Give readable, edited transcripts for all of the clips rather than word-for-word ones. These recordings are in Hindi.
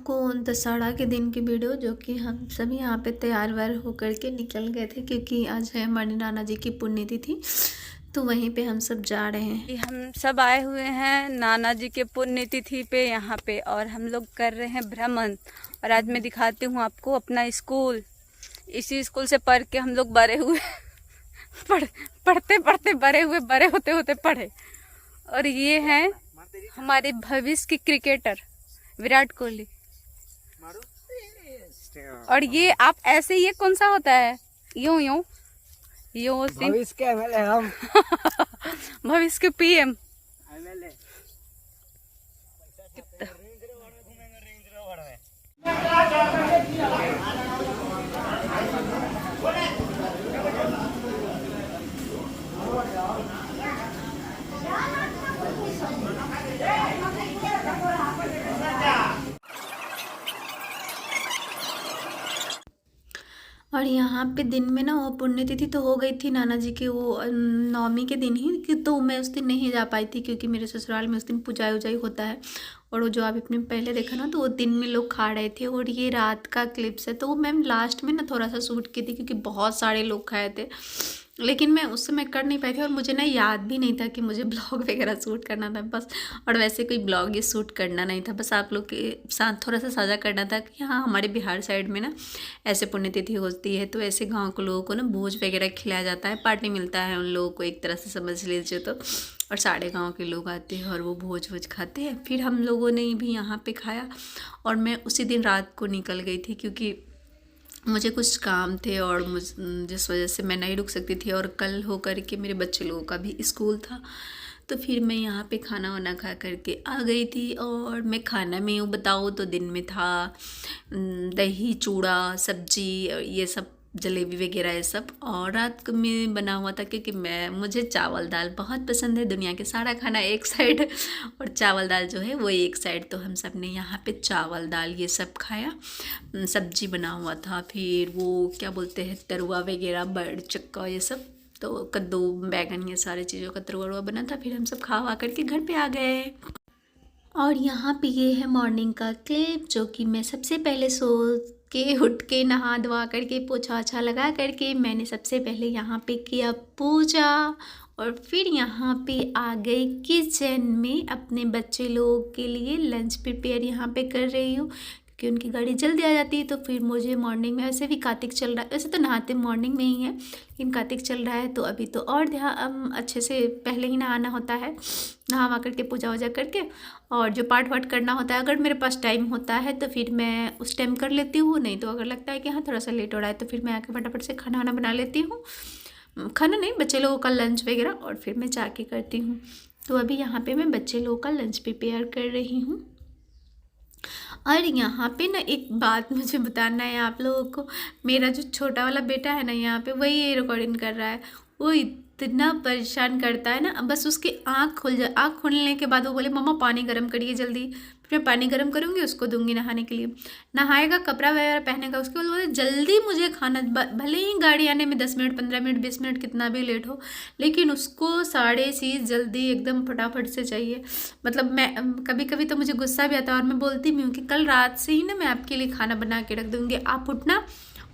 आपको दशहरा के दिन की वीडियो, जो कि हम सभी यहाँ पे तैयार व्यार होकर के निकल गए थे, क्योंकि आज है हमारे नाना जी की पुण्यतिथि। तो वहीं पे हम सब जा रहे हैं। हम सब आए हुए हैं नाना जी के पुण्यतिथि पे यहाँ पे, और हम लोग कर रहे हैं भ्रमण। और आज मैं दिखाती हूँ आपको अपना स्कूल। इसी स्कूल से पढ़ के हम लोग बड़े हुए पढ़ते पढ़ते बड़े हुए, बड़े होते होते पढ़े। और ये है हमारे भविष्य के क्रिकेटर विराट कोहली। और ये आप ऐसे, ये कौन सा होता है, यूं यूं यूं भविष्य के वाले हम भविष्य के पीएम। और यहाँ पे दिन में ना वो पुण्यतिथि तो हो गई थी नाना जी की, वो नवमी के दिन ही कि, तो मैं उस दिन नहीं जा पाई थी, क्योंकि मेरे ससुराल में उस दिन पूजा उजाई होता है। और वो जो आप अपने पहले देखा ना, तो वो दिन में लोग खा रहे थे, और ये रात का क्लिप्स है। तो वो मैम लास्ट में ना थोड़ा सा शूट की थी, क्योंकि बहुत सारे लोग खाए थे, लेकिन मैं उस समय कर नहीं पाई थी। और मुझे ना याद भी नहीं था कि मुझे ब्लॉग वगैरह शूट करना था बस। और वैसे कोई ब्लॉग ये शूट करना नहीं था, बस आप लोग के साथ थोड़ा सा साझा करना था कि हाँ, हमारे बिहार साइड में ना ऐसे पुण्यतिथि होती है, तो ऐसे गांव के लोगों को ना भोज वगैरह खिलाया जाता है, पार्टी मिलता है उन लोगों को, एक तरह से समझ लीजिए तो। और सारे गांव के लोग आते हैं और वो भोज वोज खाते हैं। फिर हम लोगों ने भी यहाँ पे खाया। और मैं उसी दिन रात को निकल गई थी, क्योंकि मुझे कुछ काम थे और जिस वजह से मैं नहीं रुक सकती थी। और कल हो कर के मेरे बच्चे लोगों का भी स्कूल था, तो फिर मैं यहाँ पे खाना वाना खा करके आ गई थी। और मैं खाना में यूँ बताऊँ तो दिन में था दही चूड़ा सब्जी, ये सब जलेबी वगैरह ये सब। और रात में बना हुआ था, क्योंकि मुझे चावल दाल बहुत पसंद है। दुनिया के सारा खाना एक साइड और चावल दाल जो है वो एक साइड। तो हम सब ने यहाँ पे चावल दाल ये सब खाया। सब्जी बना हुआ था, फिर वो क्या बोलते हैं तरुआ वगैरह, बड़ चक्का ये सब, तो कद्दू बैगन ये सारे चीज़ों का तरुआ बना था। फिर हम सब खा वा करके घर पे आ गए। और यहाँ पे ये है मॉर्निंग का क्लिप, जो कि मैं सबसे पहले सो के उठ के नहा धोवा करके पोछा ओछा लगा करके मैंने सबसे पहले यहाँ पे किया पूजा। और फिर यहाँ पे आ गई किचन में, अपने बच्चे लोगों के लिए लंच प्रिपेयर यहाँ पे कर रही हूँ, क्योंकि उनकी गाड़ी जल्दी आ जाती है। तो फिर मुझे मॉर्निंग में, वैसे भी कार्तिक चल रहा है, वैसे तो नहाते मॉर्निंग में ही है, लेकिन कार्तिक चल रहा है तो अभी तो और ध्यान अच्छे से पहले ही नहाना होता है, नहा करके पूजा वूजा करके। और जो पाठ वाठ करना होता है, अगर मेरे पास टाइम होता है तो फिर मैं उस टाइम कर लेती हूँ, नहीं तो अगर लगता है कि हाँ थोड़ा सा लेट हो रहा है तो फिर मैं आके फटाफट से खाना वाना बना लेती हूँ। खाना नहीं, बच्चे लोगों का लंच वगैरह, और फिर मैं जाके करती हूँ। तो अभी यहाँ पे मैं बच्चे लोगों का लंच प्रिपेयर कर रही हूँ। और यहाँ पे ना एक बात मुझे बताना है आप लोगों को, मेरा जो छोटा वाला बेटा है ना, यहाँ पे वही ये रिकॉर्डिंग कर रहा है। वो इतना परेशान करता है ना, बस उसकी आँख खुल जाए, आँख खुलने के बाद वो बोले मम्मा पानी गर्म करिए जल्दी। फिर मैं पानी गर्म करूँगी, उसको दूंगी नहाने के लिए, नहाएगा, कपड़ा वगैरह पहनेगा, उसके बाद बोले जल्दी मुझे खाना, भले ही गाड़ी आने में 10 मिनट 15 मिनट 20 मिनट कितना भी लेट हो, लेकिन उसको सारे चीज़ जल्दी एकदम फटाफट से चाहिए। मतलब मैं कभी कभी तो मुझे गुस्सा भी आता है, और मैं बोलती भी हूँ कि कल रात से ही ना मैं आपके लिए खाना बना के रख दूँगी, आप उठना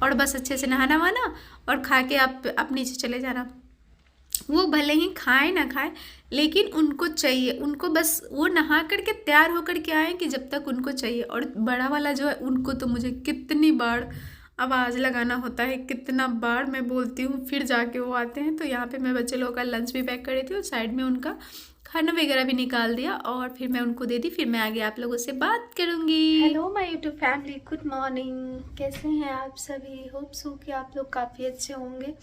और बस अच्छे से नहाना वाना और खा के आप नीचे चले जाना। वो भले ही खाए ना खाए, लेकिन उनको चाहिए, उनको बस वो नहा करके तैयार होकर के आए कि जब तक उनको चाहिए। और बड़ा वाला जो है, उनको तो मुझे कितनी बार आवाज़ लगाना होता है, कितना बार मैं बोलती हूँ, फिर जाके वो आते हैं। तो यहाँ पे मैं बच्चे लोगों का लंच भी पैक कर रही थी, और साइड में उनका खाना वगैरह भी निकाल दिया, और फिर मैं उनको दे दी। फिर मैं आगे आप लोगों से बात करूँगी। Hello my YouTube family, good morning, कैसे हैं आप सभी? होप सो कि आप लोग काफ़ी अच्छे होंगे।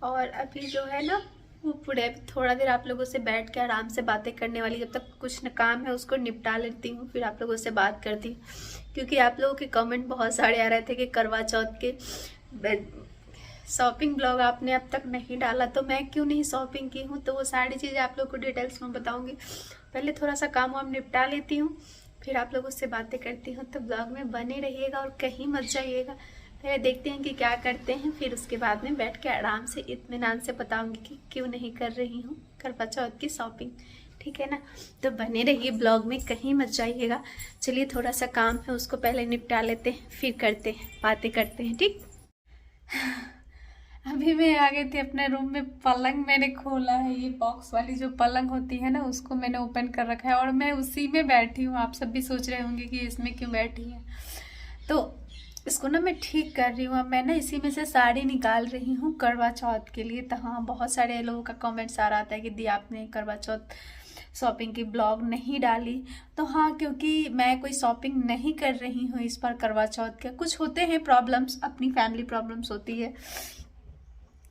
और अभी जो है ना, वो पूरे थोड़ा देर आप लोगों से बैठ के आराम से बातें करने वाली, जब तक कुछ न काम है उसको निपटा लेती हूँ, फिर आप लोगों से बात करती हूँ। क्योंकि आप लोगों के कमेंट बहुत सारे आ रहे थे कि करवा चौथ के शॉपिंग ब्लॉग आपने अब तक नहीं डाला, तो मैं क्यों नहीं शॉपिंग की हूँ, तो वो सारी चीज़ें आप लोग को डिटेल्स में बताऊँगी। पहले थोड़ा सा काम वाम निपटा लेती हूँ, फिर आप लोगों से बातें करती हूँ। तो ब्लॉग में बने रहिएगा और कहीं मत जाइएगा। पहले देखते हैं कि क्या करते हैं, फिर उसके बाद में बैठ के आराम से इत्मीनान से बताऊंगी कि क्यों नहीं कर रही हूँ करवा चौथ की शॉपिंग। ठीक है ना। तो बने रहिए ब्लॉग में, कहीं मत जाइएगा। चलिए थोड़ा सा काम है उसको पहले निपटा लेते हैं, फिर करते हैं, बातें करते हैं, ठीक। अभी मैं आ गई थी अपने रूम में। पलंग मैंने खोला है, ये बॉक्स वाली जो पलंग होती है ना उसको मैंने ओपन कर रखा है और मैं उसी में बैठी हूँ। आप सब भी सोच रहे होंगे कि इसमें क्यों बैठी है। तो इसको ना मैं ठीक कर रही हूँ। अब मैं ना इसी में से साड़ी निकाल रही हूँ करवा चौथ के लिए। तो हाँ, बहुत सारे लोगों का कमेंट्स आ रहा था कि दी आपने करवा चौथ शॉपिंग की ब्लॉग नहीं डाली। तो हाँ, क्योंकि मैं कोई शॉपिंग नहीं कर रही हूँ इस बार करवा चौथ के। कुछ होते हैं प्रॉब्लम्स, अपनी फैमिली प्रॉब्लम्स होती है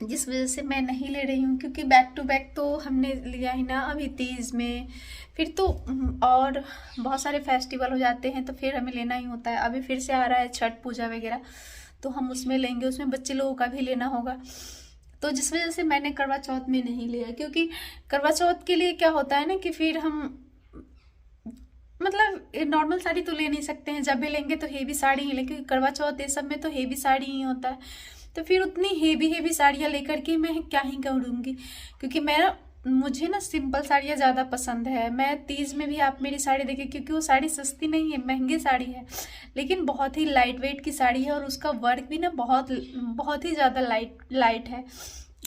जिस वजह से मैं नहीं ले रही हूँ। क्योंकि बैक टू बैक तो हमने लिया ही ना, अभी तीज में, फिर तो और बहुत सारे फेस्टिवल हो जाते हैं तो फिर हमें लेना ही होता है। अभी फिर से आ रहा है छठ पूजा वगैरह, तो हम उसमें लेंगे, उसमें बच्चे लोगों का भी लेना होगा। तो जिस वजह से मैंने करवा चौथ में नहीं लिया। क्योंकि करवा चौथ के लिए क्या होता है ना कि फिर हम मतलब नॉर्मल साड़ी तो ले नहीं सकते हैं, जब भी लेंगे तो हेवी साड़ी ही लेंगे, क्योंकि करवा चौथ ये सब में तो हेवी साड़ी ही होता है। तो फिर उतनी हेवी साड़ियाँ लेकर के मैं क्या ही करूँगी। क्योंकि मुझे ना सिंपल साड़ियाँ ज़्यादा पसंद है। मैं तीज में भी आप मेरी साड़ी देखें, क्योंकि वो साड़ी सस्ती नहीं है, महंगी साड़ी है, लेकिन बहुत ही लाइट वेट की साड़ी है और उसका वर्क भी ना बहुत ही ज़्यादा लाइट है,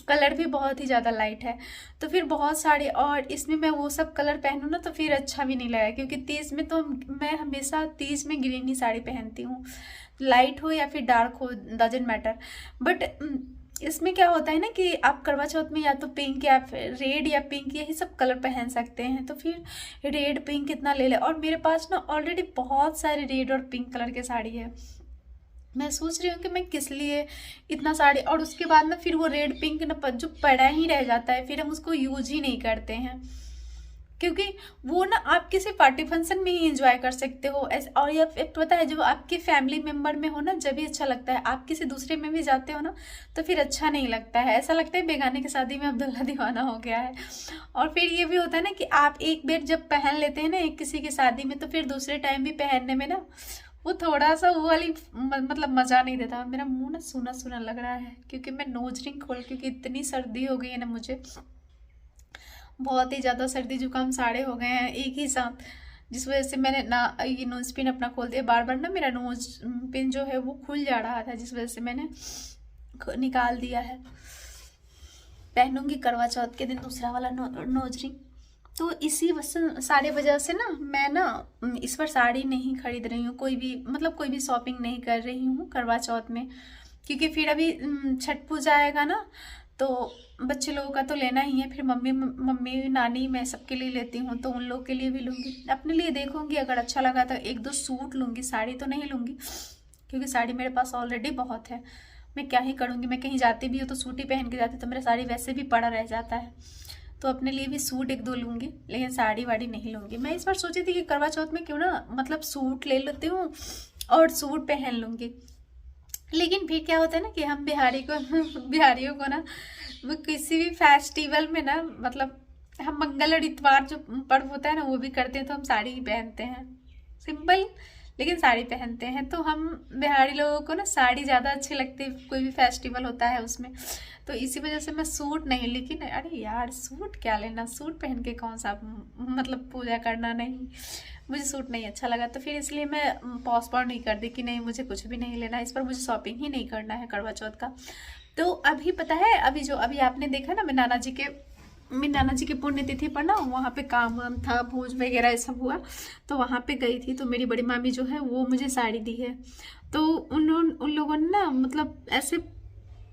कलर भी बहुत ही ज़्यादा लाइट है। तो फिर बहुत सारे, और इसमें मैं वो सब कलर पहनूँ ना तो फिर अच्छा भी नहीं लगेगा। क्योंकि तीज में तो मैं हमेशा तीज में ग्रीन ही साड़ी पहनती हूँ, लाइट हो या फिर डार्क हो, डजेंट मैटर। बट इसमें क्या होता है ना कि आप करवा चौथ में या तो पिंक या फिर रेड या पिंक यही सब कलर पहन सकते हैं। तो फिर रेड पिंक कितना ले ले, और मेरे पास ना ऑलरेडी बहुत सारे रेड और पिंक कलर के साड़ी है। मैं सोच रही हूँ कि मैं किस लिए इतना साड़ी, और उसके बाद ना फिर वो रेड पिंक ना जो पड़ा ही रह जाता है, फिर हम उसको यूज ही नहीं करते हैं। क्योंकि वो ना आप किसी पार्टी फंक्शन में ही एंजॉय कर सकते हो ऐसे। और या फिर पता है, जब आपके फैमिली मेम्बर में हो ना जब भी अच्छा लगता है। आप किसी दूसरे में भी जाते हो ना तो फिर अच्छा नहीं लगता है, ऐसा लगता है बेगाने की शादी में अब्दुल्ला दीवाना हो गया है। और फिर ये भी होता है ना कि आप एक बार जब पहन लेते हैं ना एक किसी की शादी में, तो फिर दूसरे टाइम भी पहनने में ना वो थोड़ा सा वो वाली मतलब मज़ा नहीं देता। मेरा मुंह ना सूना सूना लग रहा है क्योंकि मैं नोज रिंग खोल, क्योंकि इतनी सर्दी हो गई है ना, मुझे बहुत ही ज़्यादा सर्दी जुकाम साड़े हो गए हैं एक ही साथ, जिस वजह से मैंने ना ये नोज पिन अपना खोल दिया। बार बार ना मेरा नोज पिन जो है वो खुल जा रहा था, जिस वजह से मैंने निकाल दिया है। पहनूंगी करवा चौथ के दिन दूसरा वाला नोज रिंग। तो इसी सारे वजह से ना मैं ना इस बार साड़ी नहीं खरीद रही हूँ, कोई भी शॉपिंग नहीं कर रही हूँ करवा चौथ में। क्योंकि फिर अभी छठ पूजा आएगा ना, तो बच्चे लोगों का तो लेना ही है। फिर मम्मी नानी मैं सबके लिए लेती हूँ, तो उन लोग के लिए भी लूँगी, अपने लिए देखूँगी। अगर अच्छा लगा तो एक दो सूट लूँगी, साड़ी तो नहीं लूँगी, क्योंकि साड़ी मेरे पास ऑलरेडी बहुत है। मैं क्या ही करूँगी, मैं कहीं जाती भी हूँ तो सूट ही पहन के जाती, तो मेरा साड़ी वैसे भी पड़ा रह जाता है। तो अपने लिए भी सूट एक दो लूँगी, लेकिन साड़ी वाड़ी नहीं लूँगी। मैं इस बार सोची थी कि करवा चौथ में क्यों ना मतलब सूट ले लेती हूँ और सूट पहन लूँगी। लेकिन फिर क्या होता है ना कि हम बिहारियों को ना वो किसी भी फेस्टिवल में ना मतलब हम मंगल और इतवार जो पर्व होता है ना वो भी करते हैं, तो हम साड़ी ही पहनते हैं, सिंपल लेकिन साड़ी पहनते हैं। तो हम बिहारी लोगों को ना साड़ी ज़्यादा अच्छी लगती है, कोई भी फेस्टिवल होता है उसमें। तो इसी वजह से मैं सूट नहीं, लेकिन अरे यार सूट क्या लेना, सूट पहन के कौन सा मतलब पूजा करना, नहीं मुझे सूट नहीं अच्छा लगा। तो फिर इसलिए मैं पोस्टपोन नहीं कर दी कि नहीं मुझे कुछ भी नहीं लेना, इस पर मुझे शॉपिंग ही नहीं करना है करवा चौथ का। तो अभी पता है, अभी आपने देखा ना, मैं नाना जी के पुण्यतिथि पर ना वहाँ पे काम वाम था, भोज वगैरह ये सब हुआ, तो वहाँ पे गई थी। तो मेरी बड़ी मामी जो है वो मुझे साड़ी दी है। तो उन लोगों ने ना मतलब ऐसे,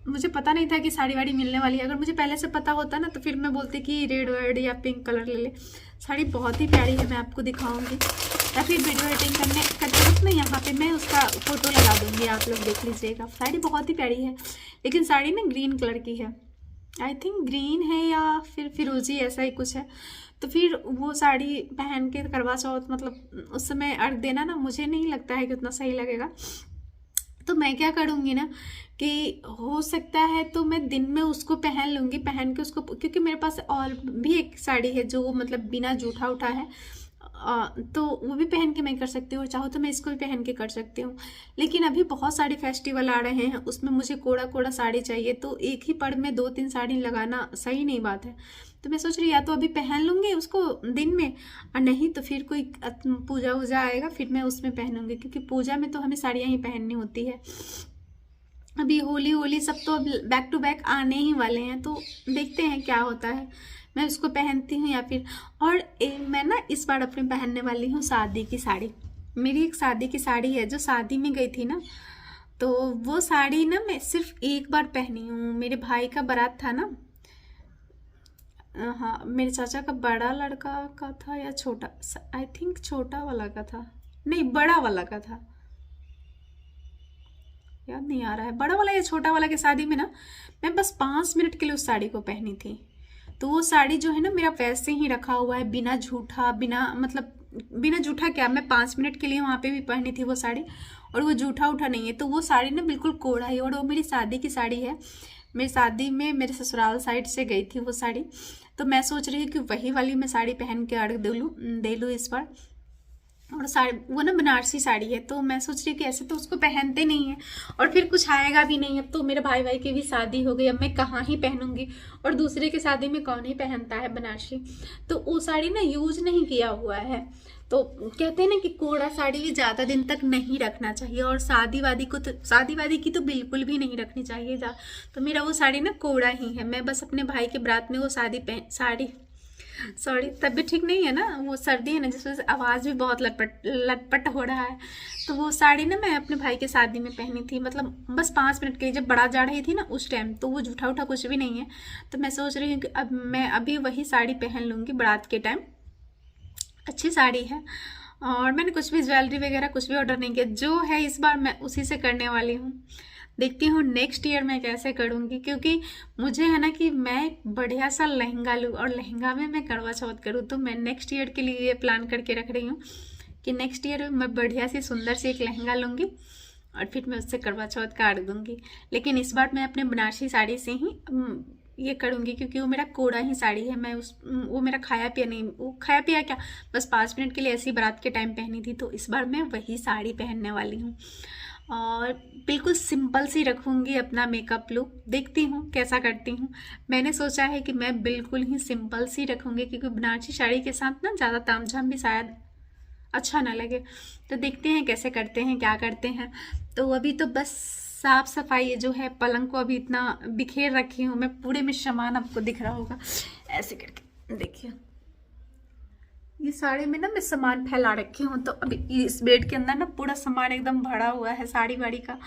मुझे पता नहीं था कि साड़ी वाड़ी मिलने वाली है। अगर मुझे पहले से पता होता ना तो फिर मैं बोलती कि रेड वर्ड या पिंक कलर ले ले। साड़ी बहुत ही प्यारी है, मैं आपको दिखाऊंगी, या फिर वीडियो एडिटिंग करते वक्त ना यहाँ पे मैं उसका फोटो लगा दूंगी, आप लोग देख लीजिएगा। साड़ी बहुत ही प्यारी है, लेकिन साड़ी ना ग्रीन कलर की है, आई थिंक ग्रीन है या फिर फिरोजी ऐसा ही कुछ है। तो फिर वो साड़ी पहन के करवा चौथ मतलब उस समय अर्घ देना ना मुझे नहीं लगता है कि उतना सही लगेगा। तो मैं क्या करूँगी ना कि हो सकता है तो मैं दिन में उसको पहन लूँगी, पहन के उसको, क्योंकि मेरे पास और भी एक साड़ी है जो मतलब बिना जूठा उठा है, तो वो भी पहन के मैं कर सकती हूँ, और चाहो तो मैं इसको भी पहन के कर सकती हूँ। लेकिन अभी बहुत सारे फेस्टिवल आ रहे हैं, उसमें मुझे कोड़ा कोड़ा साड़ी चाहिए, तो एक ही पड़ में 2-3 साड़ी लगाना सही नहीं बात है। तो मैं सोच रही या तो अभी पहन लूँगी उसको दिन में, और नहीं तो फिर कोई पूजा वूजा आएगा फिर मैं उसमें पहनूंगी, क्योंकि पूजा में तो हमें साड़ियाँ ही पहननी होती है। अभी होली होली सब तो अब बैक टू बैक आने ही वाले हैं, तो देखते हैं क्या होता है, मैं उसको पहनती हूँ या फिर। और मैं ना इस बार अपने पहनने वाली हूँ शादी की साड़ी। मेरी एक शादी की साड़ी है जो शादी में गई थी ना, तो वो साड़ी ना मैं सिर्फ एक बार पहनी हूँ। मेरे भाई का बारात था ना, हाँ मेरे चाचा का बड़ा लड़का का था या छोटा, आई थिंक छोटा वाला का था, नहीं बड़ा वाला का था, याद नहीं आ रहा है बड़ा वाला या छोटा वाला के शादी में ना मैं बस 5 मिनट के लिए उस साड़ी को पहनी थी। तो वो साड़ी जो है ना मेरा वैसे ही रखा हुआ है, बिना झूठा, बिना मतलब बिना झूठा क्या, मैं 5 मिनट के लिए वहाँ पे भी पहनी थी वो साड़ी, और वो झूठा उठा नहीं है। तो वो साड़ी ना बिल्कुल कोढ़ा है, और वो मेरी शादी की साड़ी है। मेरी शादी में मेरे ससुराल साइड से गई थी वो साड़ी, तो मैं सोच रही हूँ कि वही वाली मैं साड़ी पहन के अर्घ दे लूँ इस बार। और साड़ी वो ना बनारसी साड़ी है, तो मैं सोच रही हूँ कि ऐसे तो उसको पहनते नहीं है, और फिर कुछ आएगा भी नहीं। अब तो मेरे भाई भाई की भी शादी हो गई, अब मैं कहाँ ही पहनूंगी, और दूसरे की शादी में कौन ही पहनता है बनारसी। तो वो साड़ी ना यूज नहीं किया हुआ है, तो कहते हैं ना कि कोड़ा साड़ी भी ज़्यादा दिन तक नहीं रखना चाहिए, और शादी वादी की तो बिल्कुल भी नहीं रखनी चाहिए जा। तो मेरा वो साड़ी ना कोड़ा ही है। मैं बस अपने भाई के बारात में वो साड़ी सॉरी तबीयत ठीक नहीं है ना, वो सर्दी है ना जिस वजह से आवाज़ भी बहुत लटपट हो रहा है। तो वो साड़ी ना मैं अपने भाई के शादी में पहनी थी, मतलब बस 5 मिनट के लिए, जब बारात जा रही थी ना उस टाइम। तो वो झूठा उठा कुछ भी नहीं है, तो मैं सोच रही हूँ कि अब मैं अभी वही साड़ी पहन लूँगी बारात के टाइम। अच्छी साड़ी है, और मैंने कुछ भी ज्वेलरी वगैरह कुछ भी ऑर्डर नहीं किया, जो है इस बार मैं उसी से करने वाली हूँ। देखती हूँ नेक्स्ट ईयर मैं कैसे करूँगी, क्योंकि मुझे है ना कि मैं बढ़िया सा लहंगा लूँ, और लहंगा में मैं करवा चौथ करूँ। तो मैं नेक्स्ट ईयर के लिए ये प्लान करके रख रही हूँ कि नेक्स्ट ईयर मैं बढ़िया सी सुंदर सी एक लहंगा लूँगी, और फिर मैं उससे करवा चौथ का अर्घ दूँगी। लेकिन इस बार मैं अपने बनारसी साड़ी से ही ये करूँगी, क्योंकि वो मेरा कोड़ा ही साड़ी है। मैं वो मेरा खाया पिया नहीं, वो खाया पिया क्या, बस 5 मिनट के लिए ऐसी बारात के टाइम पहनी थी। तो इस बार मैं वही साड़ी पहनने वाली हूँ, और बिल्कुल सिंपल सी रखूँगी अपना मेकअप लुक। देखती हूँ कैसा करती हूँ। मैंने सोचा है कि मैं बिल्कुल ही सिंपल सी रखूँगी, क्योंकि बनारसी साड़ी के साथ ना ज़्यादा तामझाम भी शायद अच्छा ना लगे। तो देखते हैं कैसे करते हैं, क्या करते हैं। तो अभी तो बस साफ सफाई जो है, पलंग को अभी इतना बिखेर रखी हूँ मैं, पूरे में सामान आपको दिख रहा होगा ऐसे करके, देखिए ये साड़ी में ना मैं सामान फैला रखी हूँ। तो अभी इस बेड के अंदर ना पूरा सामान एकदम भरा हुआ है साड़ी वाड़ी का।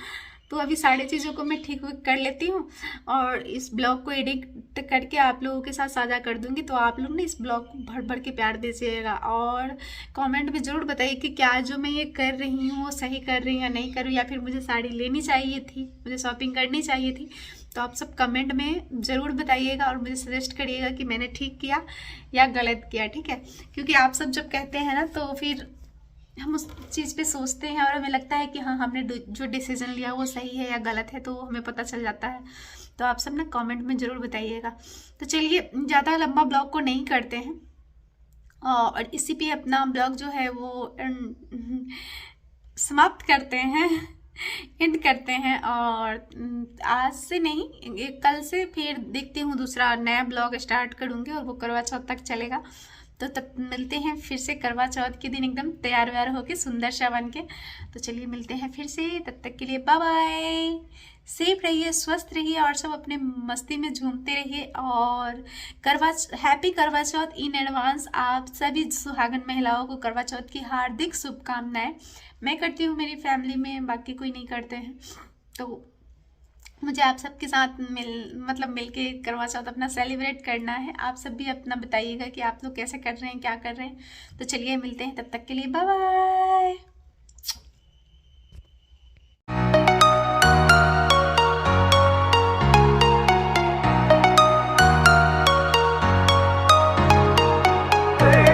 तो अभी सारी चीज़ों को मैं ठीक कर लेती हूँ, और इस ब्लॉग को एडिट करके आप लोगों के साथ साझा कर दूँगी। तो आप लोग ना इस ब्लॉग को भर भर के प्यार दीजिएगा, और कमेंट में ज़रूर बताइए कि क्या जो मैं ये कर रही हूँ वो सही कर रही हूँ या नहीं कर रही हूँ, या फिर मुझे साड़ी लेनी चाहिए थी, मुझे शॉपिंग करनी चाहिए थी। तो आप सब कमेंट में ज़रूर बताइएगा, और मुझे सजेस्ट करिएगा कि मैंने ठीक किया या गलत किया, ठीक है। क्योंकि आप सब जब कहते हैं ना तो फिर हम उस चीज़ पे सोचते हैं, और हमें लगता है कि हाँ हमने जो डिसीजन लिया वो सही है या गलत है, तो हमें पता चल जाता है। तो आप सब ना कमेंट में ज़रूर बताइएगा। तो चलिए ज़्यादा लंबा ब्लॉग को नहीं करते हैं, और इसी पे अपना ब्लॉग जो है वो समाप्त करते हैं, एंड करते हैं। और आज से नहीं, कल से फिर देखती हूँ दूसरा नया ब्लॉग स्टार्ट करूँगी, और वो करवा चौथ तक चलेगा। तो तब मिलते हैं फिर से करवा चौथ के दिन एकदम तैयार व्यार होके सुंदर सा बन के। तो चलिए मिलते हैं फिर से, तब तक के लिए बाय बाय। सेफ रहिए, स्वस्थ रहिए, और सब अपने मस्ती में झूमते रहिए। और हैप्पी करवा चौथ इन एडवांस। आप सभी सुहागन महिलाओं को करवा चौथ की हार्दिक शुभकामनाएं। मैं करती हूँ, मेरी फैमिली में बाकी कोई नहीं करते हैं, तो मुझे आप सबके साथ मिल के करवा चौथ अपना सेलिब्रेट करना है। आप सब भी अपना बताइएगा कि आप लोग कैसे कर रहे हैं, क्या कर रहे हैं। तो चलिए मिलते हैं, तब तक के लिए बाय बाय।